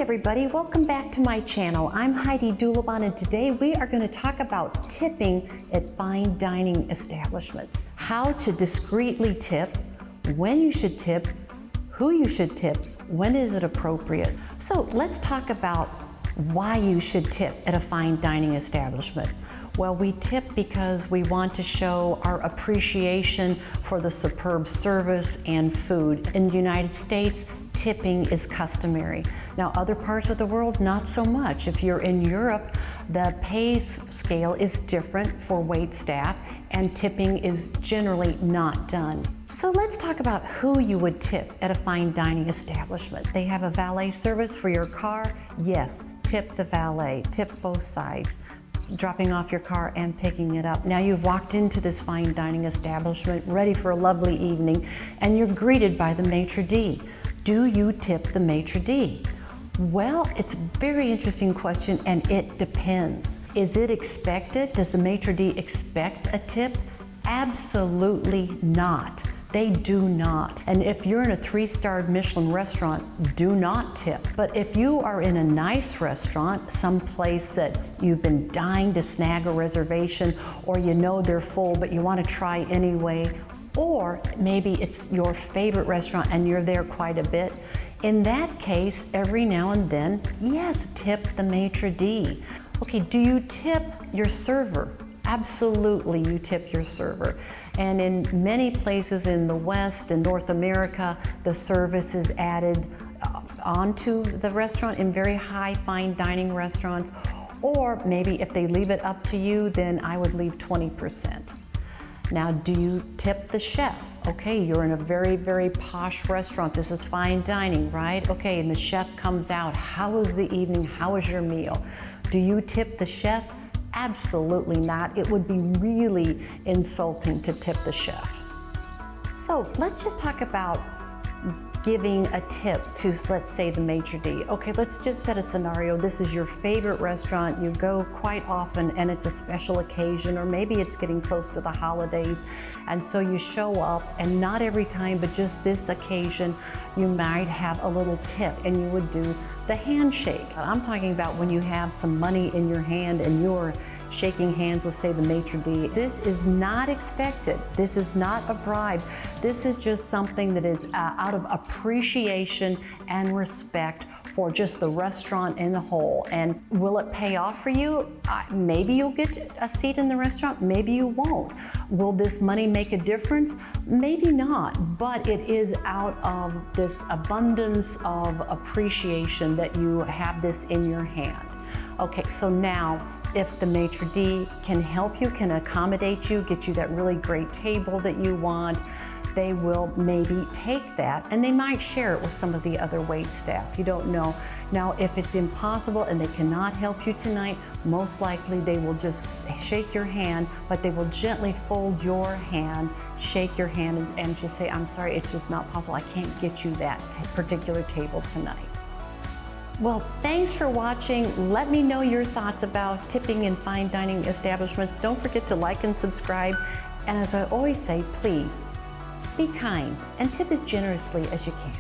everybody, welcome back to my channel. I'm Heidi and today we are going to talk about tipping at fine dining establishments. How to discreetly tip, when you should tip, who you should tip, when is it appropriate. So let's talk about why you should tip at a fine dining establishment. Well, we tip because we want to show our appreciation for the superb service and food. In the United States, tipping is customary. Now, other parts of the world, not so much. If you're in Europe, the pay scale is different for wait staff, and tipping is generally not done. So let's talk about who you would tip at a fine dining establishment. They have a valet service for your car. Yes, tip the valet, tip both sides, dropping off your car and picking it up. Now you've walked into this fine dining establishment ready for a lovely evening, and you're greeted by the maitre d'. Do you tip the maitre d'? Well, it's a very interesting question, and it depends. Is it expected? Does the maitre d' expect a tip? Absolutely not. They do not. And if you're in a 3-star Michelin restaurant, do not tip. But if you are in a nice restaurant, someplace that you've been dying to snag a reservation, or you know they're full but you want to try anyway, or maybe it's your favorite restaurant and you're there quite a bit, in that case, every now and then, yes, tip the maitre d'. Okay, do you tip your server? Absolutely, you tip your server. And in many places in the West and North America, the service is added onto the restaurant in very high fine dining restaurants. Or maybe if they leave it up to you, then I would leave 20%. Now, do you tip the chef? Okay, you're in a very, very posh restaurant. This is fine dining, right? Okay, and the chef comes out. How was the evening? How was your meal? Do you tip the chef? Absolutely not. It would be really insulting to tip the chef. So let's just talk about giving a tip to, let's say, the maitre d'. Okay, let's just set a scenario. This is your favorite restaurant. You go quite often and it's a special occasion, or maybe it's getting close to the holidays. And so you show up, and not every time, but just this occasion, you might have a little tip, and you would do the handshake. I'm talking about when you have some money in your hand and you're shaking hands with, say, the maitre d'. This is not expected. This is not a bribe. This is just something that is out of appreciation and respect for just the restaurant in the whole. And will it pay off for you? Maybe you'll get a seat in the restaurant, maybe you won't. Will this money make a difference? Maybe not, but it is out of this abundance of appreciation that you have this in your hand. Okay, so now, if the maitre d' can help you, can accommodate you, get you that really great table that you want, they will maybe take that, and they might share it with some of the other wait staff. You don't know. Now, if it's impossible and they cannot help you tonight, most likely they will just shake your hand, but they will gently fold your hand, shake your hand, and just say, I'm sorry, it's just not possible. I can't get you that particular table tonight. Well, thanks for watching. Let me know your thoughts about tipping in fine dining establishments. Don't forget to like and subscribe. And as I always say, please be kind and tip as generously as you can.